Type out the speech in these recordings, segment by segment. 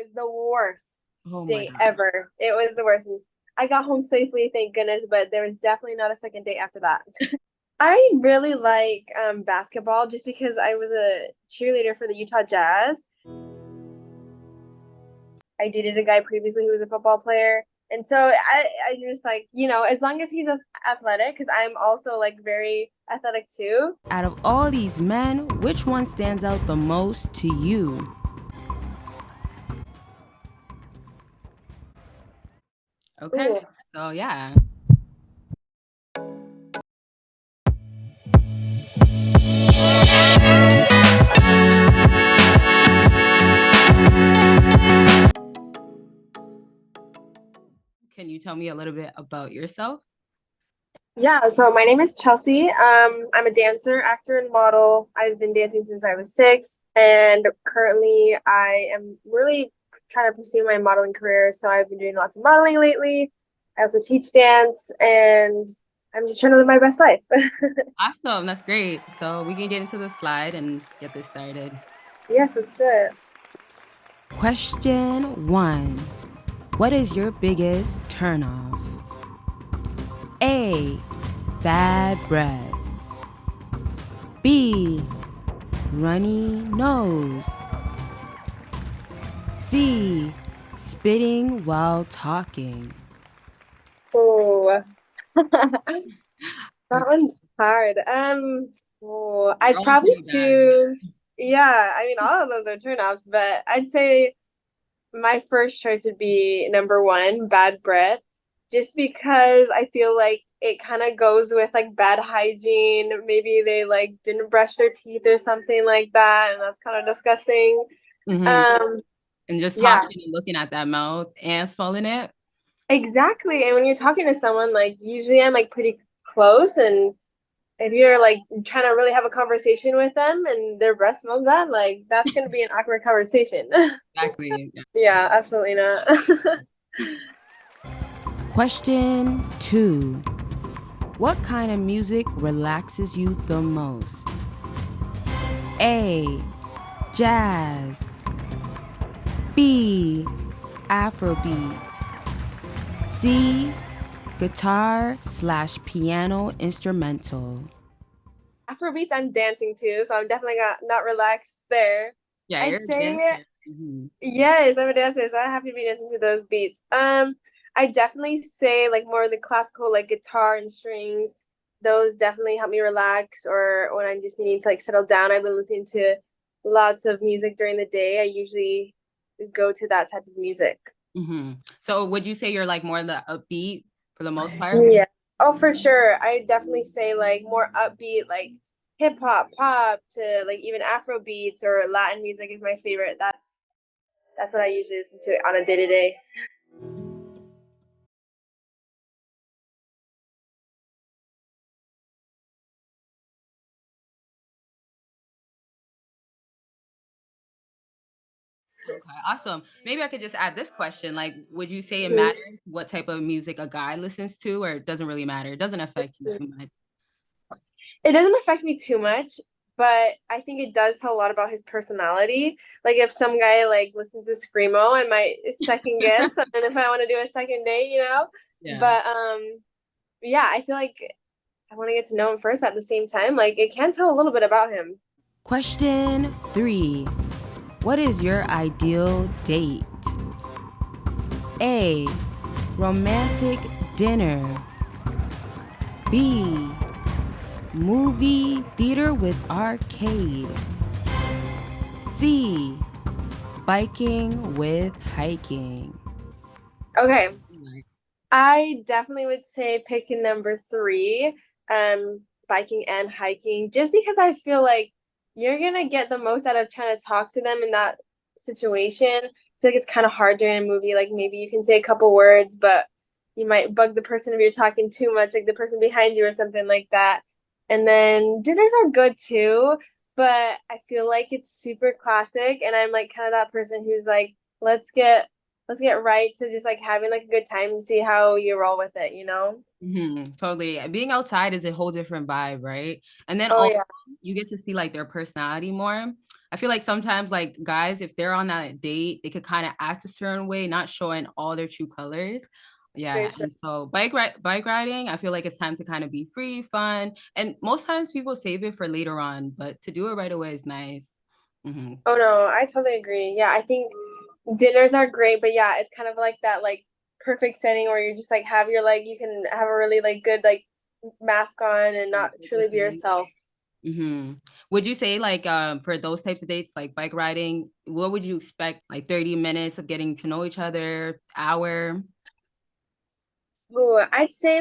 was the worst Oh my date gosh. ever. It was the worst. And I got home safely, thank goodness, but there was definitely not a second date after that. I really like basketball just because I was a cheerleader for the Utah Jazz. I dated a guy previously who was a football player. And so I just like, as long as he's athletic, because I'm also like very athletic too. Out of all these men, which one stands out the most to you? Okay. Ooh. So yeah. Can you tell me a little bit about yourself? Yeah, so my name is Chelsea. I'm a dancer, actor, and model. I've been dancing since I was 6, and currently I am really trying to pursue my modeling career. So I've been doing lots of modeling lately. I also teach dance, and I'm just trying to live my best life. Awesome. That's great. So we can get into the slide and get this started. Yes, let's do it. Question 1. What is your biggest turnoff? A. Bad breath. B. Runny nose. C. Spitting while talking. Oh, that Okay, one's hard. they're I'd all probably pretty bad. choose. Yeah, I mean, all of those are turnoffs, but I'd say my first choice would be number one, bad breath, just because I feel like it kind of goes with like bad hygiene. Maybe they like didn't brush their teeth or something like that, and that's kind of disgusting. Hmm. Um, And just yeah, talking and looking at that mouth, ants falling it. exactly. And when you're talking to someone, like usually I'm like pretty close, and if you're like trying to really have a conversation with them and their breath smells bad, like that's gonna be an awkward conversation. Exactly. Yeah. Yeah, absolutely not. Question 2. What kind of music relaxes you the most? A. Jazz. B. Afrobeats. C. Guitar slash piano instrumental. Afrobeats, I'm dancing too, so I'm definitely not relaxed there. Yeah, I'd you're a say dancer. Mhm. yes, I'm a dancer, so I have to be dancing to those beats. I definitely say like more of the classical, like guitar and strings. Those definitely help me relax, or when I'm just needing to like settle down. I've been listening to lots of music during the day. I usually go to that type of music. Hmm. So would you say you're like more the upbeat for the most part? Yeah. Oh, for sure. I definitely say like more upbeat, like hip hop, pop to like even Afro beats or Latin music is my favorite. That's what I usually listen to on a day to day. Okay, awesome. Maybe I could just add this question. Like, would you say it Mhm. matters what type of music a guy listens to, or it doesn't really matter? It doesn't affect you too much. It doesn't affect me too much, but I think it does tell a lot about his personality. Like if some guy like listens to screamo, I might second guess, and if I want to do a second date. Yeah. But yeah, I feel like I want to get to know him first, but at the same time, like it can tell a little bit about him. Question 3. What is your ideal date? A. Romantic dinner. B. Movie theater with arcade. C. Biking with hiking. Okay, I definitely would say picking number three, biking and hiking, just because I feel like you're gonna get the most out of trying to talk to them in that situation. I feel like it's kind of hard during a movie. Like maybe you can say a couple words, but you might bug the person if you're talking too much, like the person behind you or something like that. And then dinners are good too, but I feel like it's super classic, and I'm like kind of that person who's like, let's get let's get right to just like having like a good time and see how you roll with it. Totally. Being outside is a whole different vibe, right? And then Oh also yeah, you get to see like their personality more. I feel like sometimes like guys, if they're on that date, they could kind of act a certain way, not showing all their true colors. very Yeah, true. and so bike riding, I feel like it's time to kind of be free, fun, and most times people save it for later on, but to do it right away is nice. Hmm. Oh no, I totally agree. Yeah, I think dinners are great, but yeah, it's kind of like that like perfect setting where you just like have your like you can have a really like good like mask on and Yeah, not poker truly be face. yourself. Hmm. Would you say like for those types of dates, like bike riding, what would you expect? Like 30 minutes of getting to know each other, hour? Ooh, I'd say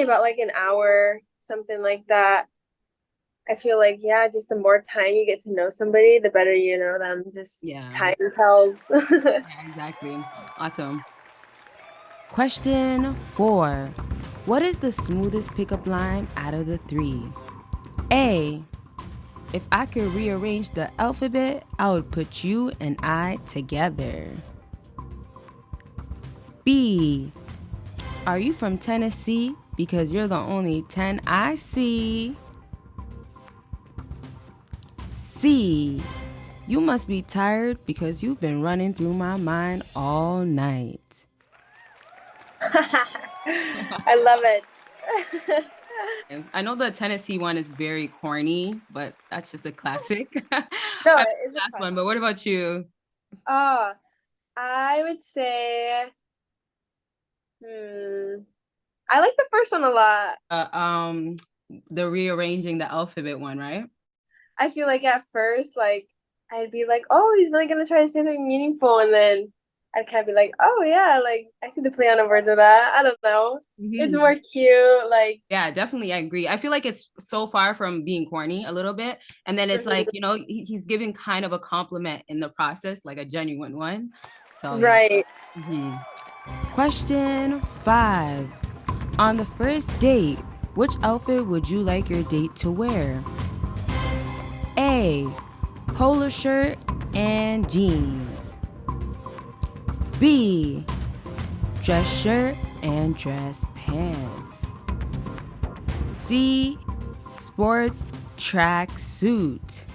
about like an hour, something like that. I feel like yeah, just the more time you get to know somebody, the better you know them. Just Yeah, time tells. yeah, exactly. Awesome. Question 4. What is the smoothest pickup line out of the three? A. If I could rearrange the alphabet, I would put you and I together. B. Are you from Tennessee? Because you're the only 10 I see. C. You must be tired because you've been running through my mind all night. I love it. And I know the Tennessee one is very corny, but that's just a classic. I No, have it is the a last one, but classic. what about you? Oh, I would say, hmm, I like the first one a lot. Uh, um, the rearranging the alphabet one, right? I feel like at first, like, I'd be like, oh, he's really gonna try to say something meaningful, and then I'd kind of be like, oh yeah, like I see the play on the words of that. I don't know. It's Hmm. more cute, like, Yeah, definitely. I agree. I feel like it's so far from being corny a little bit. And then it's like, mhm. he's giving kind of a compliment in the process, like a genuine one. So, yeah. Right. Hmm. Question 5. On the first date, which outfit would you like your date to wear? A. Polo shirt and jeans. B. Dress shirt and dress pants. C. Sports track suit.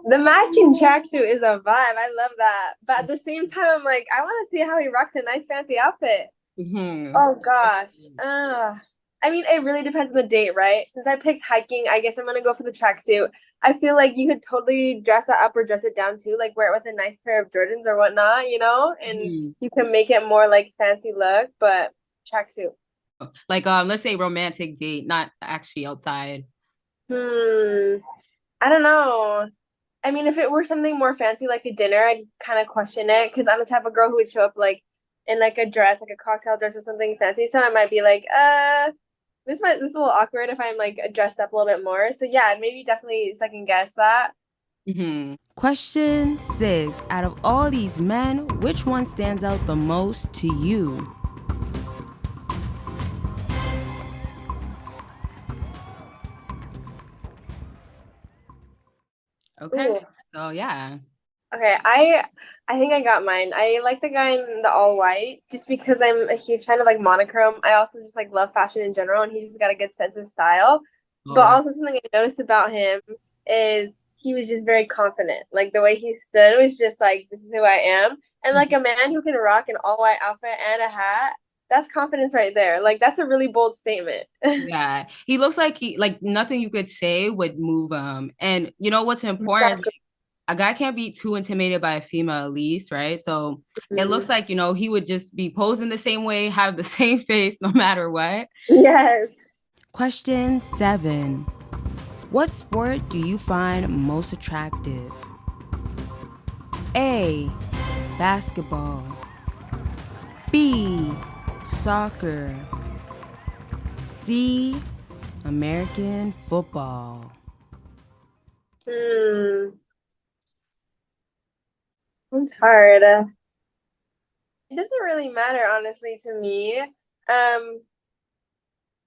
The matching tracksuit is a vibe. I love that. But at the same time, I'm like, I want to see how he rocks a nice fancy outfit. Hmm. Oh gosh. I mean, it really depends on the date, right? Since I picked hiking, I guess I'm gonna go for the tracksuit. I feel like you could totally dress it up or dress it down too, like wear it with a nice pair of Jordans or whatnot, and Hmm. you can make it more like fancy look, but tracksuit. Like, let's say romantic date, not actually outside. Hmm. I don't know. I mean, if it were something more fancy like a dinner, I'd kind of question it because I'm the type of girl who would show up like in like a dress, like a cocktail dress or something fancy. So I might be like, this is a little awkward if I'm like dressed up a little bit more. So yeah, maybe definitely second guess that. Question 6. Out of all these men, which one stands out the most to you? Okay. Ooh. So, yeah. Okay, I think I got mine. I like the guy in the all white just because I'm a huge fan of like monochrome. I also just like love fashion in general, and he's just got a good sense of style. But Oh, also something I noticed about him is he was just very confident. Like the way he stood was just like, this is who I am. And like a man who can rock an all white outfit and a hat, that's confidence right there. Like that's a really bold statement. yeah. He looks like like nothing you could say would move him. And you know what's important is Exactly. a guy can't be too intimidated by a female at least, right? So it looks Mhm. like, he would just be posing the same way, have the same face no matter what. Yes. Question 7. What sport do you find most attractive? A. Basketball. B. Soccer. C. American football. Hmm. It's hard. It doesn't really matter, honestly, to me.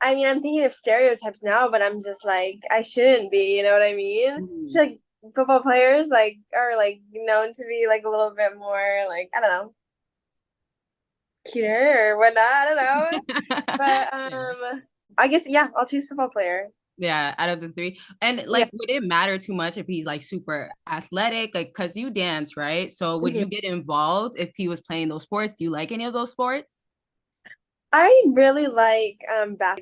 I mean, I'm thinking of stereotypes now, but I'm just like, I shouldn't be, you know what I mean? I Mhm. feel like football players like are like known to be like a little bit more like, I don't know, cuter or whatnot. I don't know. But I guess yeah, I'll choose football player. Yeah, out of the three. And Yeah. like, would it matter too much if he's like super athletic? Like, cause you dance, right? So would Mhm. you get involved if he was playing those sports? Do you like any of those sports? I really like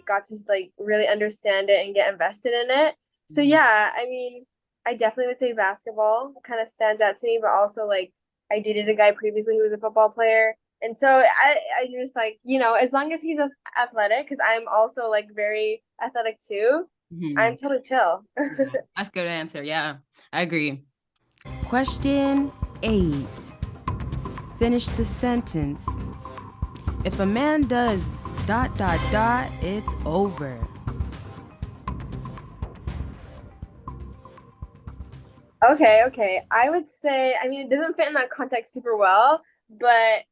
got to like really understand it and get invested in it. So Mhm. yeah, I mean, I definitely would say basketball kind of stands out to me, but also like I dated a guy previously who was a football player. And so I just like, as long as he's athletic, because I'm also like very athletic too, I'm Mhm. totally chill. Yeah, that's a good answer. Yeah, I agree. Question 8. Finish the sentence. If a man does dot dot dot, it's over. Okay, okay. I would say, I mean, it doesn't fit in that context super well, but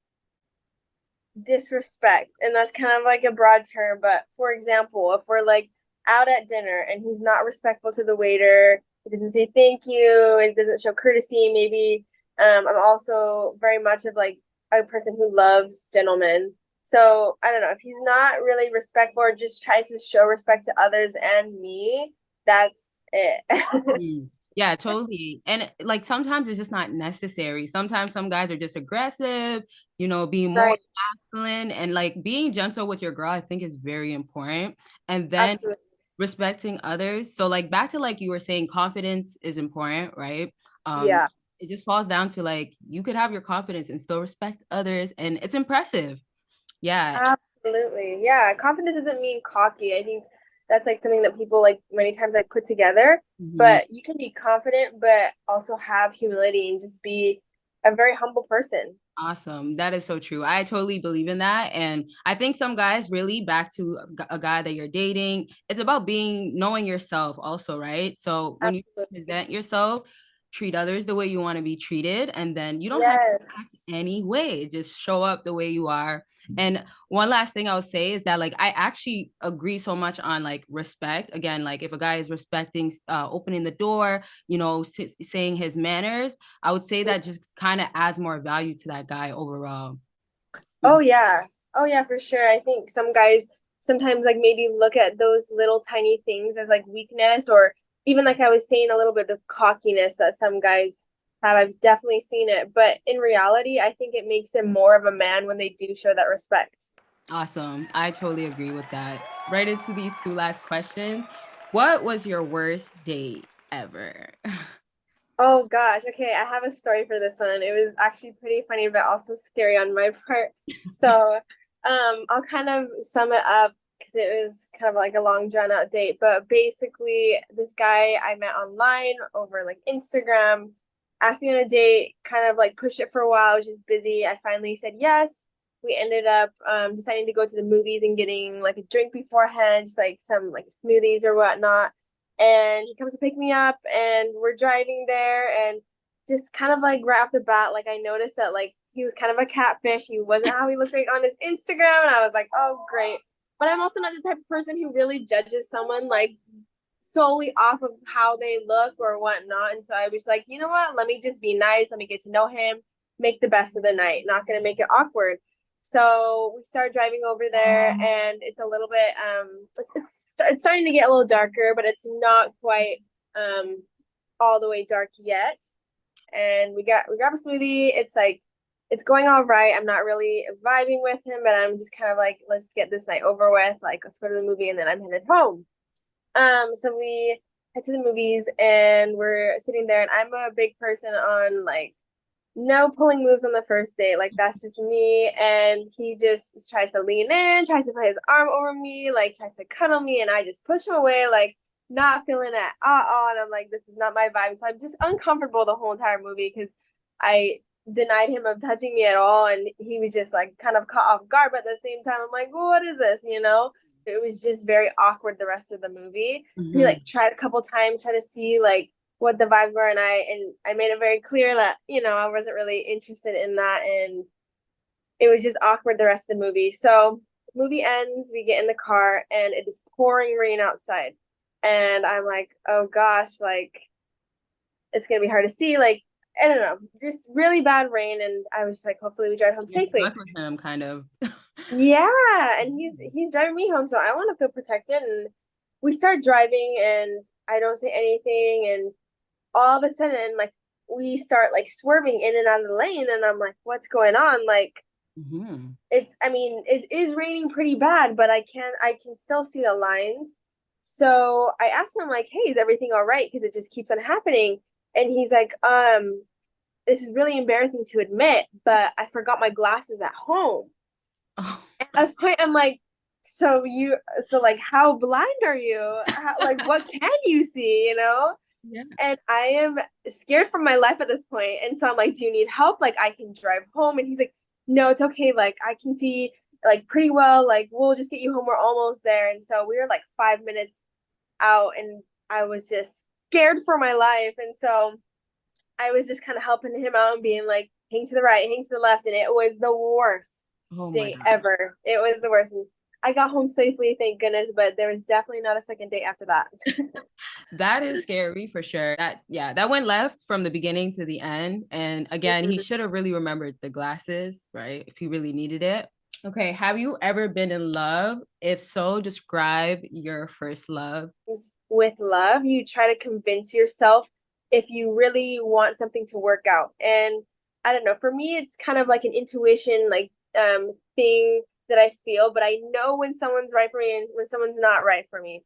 disrespect. And that's kind of like a broad term. But for example, if we're like out at dinner and he's not respectful to the waiter, he doesn't say thank you, it doesn't show courtesy, maybe I'm also very much of like a person who loves gentlemen. So I don't know if he's not really respectful or just tries to show respect to others and me, that's it. Mm. Yeah, totally. And like sometimes it's just not necessary. Sometimes some guys are just aggressive, being more Right. masculine and like being gentle with your girl, I think is very important. And then Absolutely. respecting others. So like back to like you were saying, confidence is important, right? Yeah. It just falls down to like you could have your confidence and still respect others, and it's impressive. Yeah. Absolutely. Yeah. Confidence doesn't mean cocky. I think that's like something that people like many times like put together. Mhm. But you can be confident, but also have humility and just be a very humble person. Awesome. That is so true. I totally believe in that. And I think some guys really back to a guy that you're dating, it's about knowing yourself also, right? So when you Absolutely. present yourself, treat others the way you want to be treated. And then you don't have to Yes. act any way, just show up the way you are. And one last thing I would say is that like I actually agree so much on like respect. Again, like if a guy is respecting opening the door, saying his manners, I would say that just kind of adds more value to that guy overall. Oh yeah. Oh yeah, for sure. I think some guys sometimes like maybe look at those little tiny things as like weakness or even like I was saying a little bit of cockiness that some guys have. I've definitely seen it, but in reality, I think it makes him more of a man when they do show that respect. Awesome. I totally agree with that. Right into these two last questions. What was your worst date ever? Oh gosh, okay, I have a story for this one. It was actually pretty funny, but also scary on my part. So, I'll kind of sum it up because it was kind of like a long drawn out date. But basically, this guy I met online over like Instagram asked me on a date, kind of like pushed it for a while. I was just busy. I finally said yes. We ended up deciding to go to the movies and getting like a drink beforehand, just like some like smoothies or whatnot, and he comes to pick me up and we're driving there and just kind of like right off the bat like I noticed that like he was kind of a catfish. He wasn't how he looked like on his Instagram, and I was like, oh great. But I'm also not the type of person who really judges someone like solely off of how they look or whatnot. And so I was like, you know what, let me just be nice, let me get to know him, make the best of the night, not gonna make it awkward. So we start driving over there, and it's a little bit it's starting to get a little darker, but it's not quite um all the way dark yet. And we grab a smoothie. It's like it's going all right. I'm not really vibing with him, but I'm just kind of like, let's get this night over with. Like, let's go to the movie, and then I'm headed home. So we head to the movies, and we're sitting there, and I'm a big person on like no pulling moves on the first date. Like that's just me. And he just tries to lean in, tries to put his arm over me, like tries to cuddle me, and I just push him away, like not feeling it at all. And I'm like, this is not my vibe. So I'm just uncomfortable the whole entire movie because I denied him of touching me at all, and he was just like kind of caught off guard. But at the same time, I'm like, well, what is this? It was just very awkward the rest of the movie. So he Mhm. like tried a couple times, try to see like what the vibes were, and I made it very clear that I wasn't really interested in that, and it was just awkward the rest of the movie. So movie ends, we get in the car, and it is pouring rain outside, and I'm like, oh gosh, like it's gonna be hard to see. Like I don't know, just really bad rain, and I was just like, hopefully we drive home You're safely. stuck with him, kind of. Yeah, and he's driving me home, so I want to feel protected. And we start driving, and I don't say anything, and all of a sudden, like we start like swerving in and out of the lane, and I'm like, what's going on? Like Hmm. I mean, it is raining pretty bad, but I can still see the lines. So I asked him like, hey, is everything all right? Because it just keeps on happening. And he's like, this is really embarrassing to admit, but I forgot my glasses at home. Oh. At this point, I'm like, so like, how blind are you? Like, what can you see, you know? Yeah. And I am scared for my life at this point. And so I'm like, do you need help? Like, I can drive home. And he's like, no, it's okay. Like, I can see like pretty well. Like, we'll just get you home. We're almost there. And so we were like 5 minutes out, and I was just scared for my life. And so I was just kind of helping him out and being like, hang to the right, hang to the left. And it was the worst Oh my date gosh. ever. It was the worst. And I got home safely, thank goodness, but there was definitely not a second date after that. That is scary for sure. That went left from the beginning to the end. And again, he should have really remembered the glasses, right? If he really needed it. Okay, have you ever been in love? If so, describe your first love. With love, you try to convince yourself if you really want something to work out. And I don't know, for me, it's kind of like an intuition, like thing that I feel, but I know when someone's right for me and when someone's not right for me.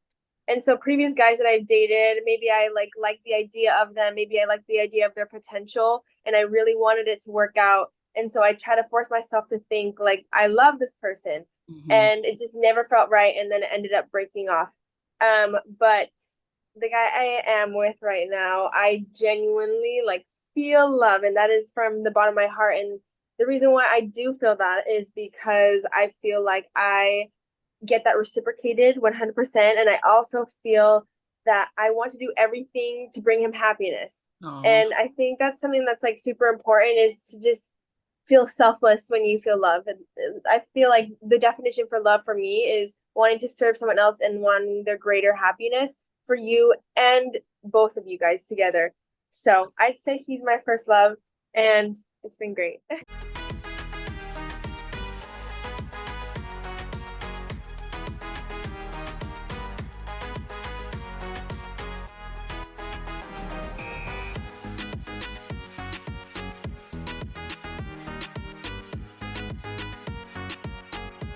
And so previous guys that I've dated, maybe I like the idea of them, maybe I like the idea of their potential, and I really wanted it to work out. And so I try to force myself to think like I love this person, Mhm. and it just never felt right, and then it ended up breaking off. But the guy I am with right now, I genuinely like feel love, and that is from the bottom of my heart. And the reason why I do feel that is because I feel like I get that reciprocated 100%. And I also feel that I want to do everything to bring him happiness. Oh, And I think that's something that's like super important, is to just feel selfless when you feel love. And I feel like the definition for love for me is wanting to serve someone else and wanting their greater happiness for you and both of you guys together. So I'd say he's my first love, and it's been great.